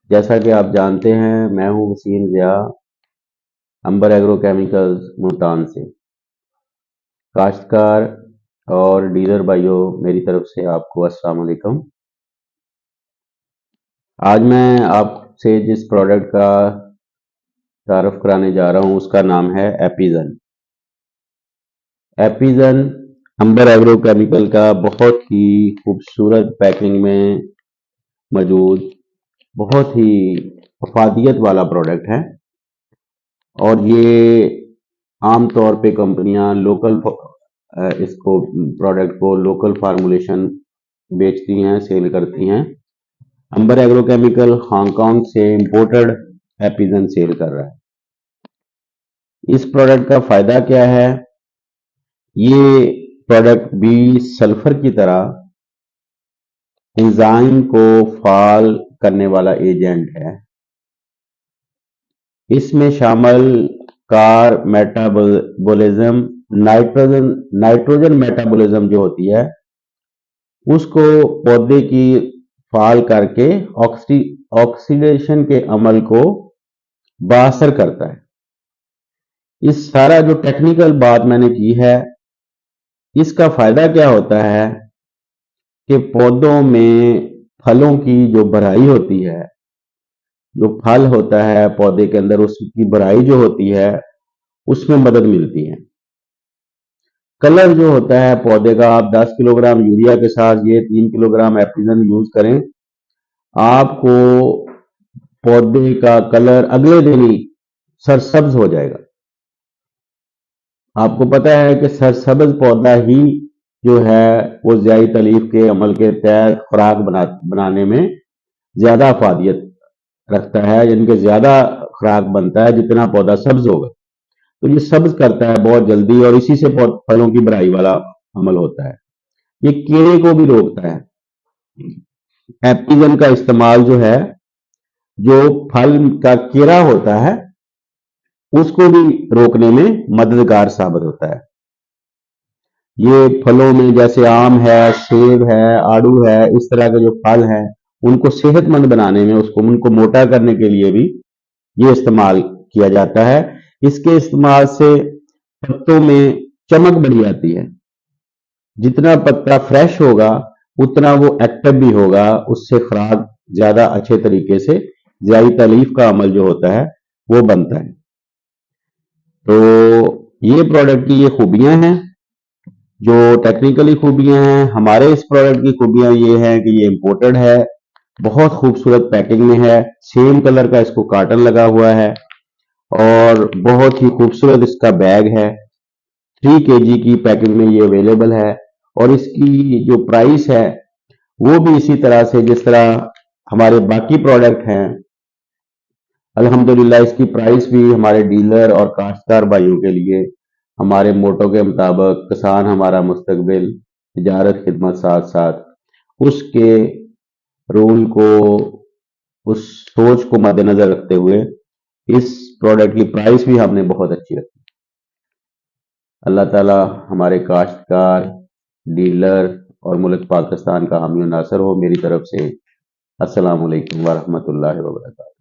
جیسا کہ آپ جانتے ہیں میں ہوں وسیم ضیاء امبر ایگرو کیمیکلز ملتان سے۔ کاشتکار اور ڈیلر بھائیوں میری طرف سے آپ کو السلام علیکم۔ آج میں آپ سے جس پروڈکٹ کا تعارف کرانے جا رہا ہوں اس کا نام ہے ایپیزن۔ ایپیزن امبر ایگرو کیمیکل کا بہت ہی خوبصورت پیکنگ میں موجود بہت ہی افادیت والا پروڈکٹ ہے، اور یہ عام طور پہ کمپنیاں اس کو پروڈکٹ کو لوکل فارمولیشن بیچتی ہیں، سیل کرتی ہیں۔ امبر ایگرو کیمیکل ہانگ کانگ سے امپورٹڈ ایپیزن سیل کر رہا ہے۔ اس پروڈکٹ کا فائدہ کیا ہے؟ یہ پروڈکٹ بھی سلفر کی طرح انزائم کو فعال کرنے والا ایجنٹ ہے۔ اس میں شامل کار میٹابولزم نائٹروجن میٹابولزم جو ہوتی ہے اس کو پودے کی فعال کر کے آکسیڈیشن کے عمل کو بااثر کرتا ہے۔ اس سارا جو ٹیکنیکل بات میں نے کی ہے، اس کا فائدہ کیا ہوتا ہے کہ پودوں میں پھلوں کی جو بھرائی ہوتی ہے، جو پھل ہوتا ہے پودے کے اندر، اس کی بھرائی جو ہوتی ہے اس میں مدد ملتی ہے۔ کلر جو ہوتا ہے پودے کا، آپ 10 کلو گرام یوریا کے ساتھ یہ 3 کلو گرام ایپیزن یوز کریں، آپ کو پودے کا کلر اگلے دن ہی سرسبز ہو جائے گا۔ آپ کو پتہ ہے کہ سرسبز پودا ہی جو ہے وہ ضیائی تلیف کے عمل کے تحت خوراک بنانے میں زیادہ افادیت رکھتا ہے، یعنی کہ زیادہ خوراک بنتا ہے جتنا پودا سبز ہوگا۔ تو یہ سبز کرتا ہے بہت جلدی، اور اسی سے پھلوں کی بھرائی والا عمل ہوتا ہے۔ یہ کیڑے کو بھی روکتا ہے۔ ایپیزن کا استعمال جو ہے، جو پھل کا کیڑا ہوتا ہے اس کو بھی روکنے میں مددگار ثابت ہوتا ہے۔ یہ پھلوں میں جیسے آم ہے، سیب ہے، آڑو ہے، اس طرح کے جو پھل ہیں ان کو صحت مند بنانے میں، ان کو موٹا کرنے کے لیے بھی یہ استعمال کیا جاتا ہے۔ اس کے استعمال سے پتوں میں چمک بڑھ جاتی ہے۔ جتنا پتا فریش ہوگا اتنا وہ ایکٹیو بھی ہوگا، اس سے خوراک زیادہ اچھے طریقے سے ضیائی تلیف کا عمل جو ہوتا ہے وہ بنتا ہے۔ تو یہ پروڈکٹ کی یہ خوبیاں ہیں، جو ٹیکنیکلی خوبیاں ہیں۔ ہمارے اس پروڈکٹ کی خوبیاں یہ ہیں کہ یہ امپورٹڈ ہے، بہت خوبصورت پیکنگ میں ہے، سیم کلر کا اس کو کارٹن لگا ہوا ہے، اور بہت ہی خوبصورت اس کا بیگ ہے۔ 3 kg کی پیکنگ میں یہ اویلیبل ہے، اور اس کی جو پرائس ہے وہ بھی اسی طرح سے جس طرح ہمارے باقی پروڈکٹ ہیں، الحمدللہ اس کی پرائس بھی ہمارے ڈیلر اور کاشتکار بھائیوں کے لیے ہمارے موٹو کے مطابق کسان ہمارا مستقبل، تجارت خدمت ساتھ ساتھ، اس کے رول کو، اس سوچ کو مد نظر رکھتے ہوئے اس پروڈکٹ کی پرائس بھی ہم نے بہت اچھی رکھی۔ اللہ تعالی ہمارے کاشتکار، ڈیلر اور ملک پاکستان کا حامی و ناصر ہو۔ میری طرف سے السلام علیکم ورحمۃ اللہ وبرکاتہ۔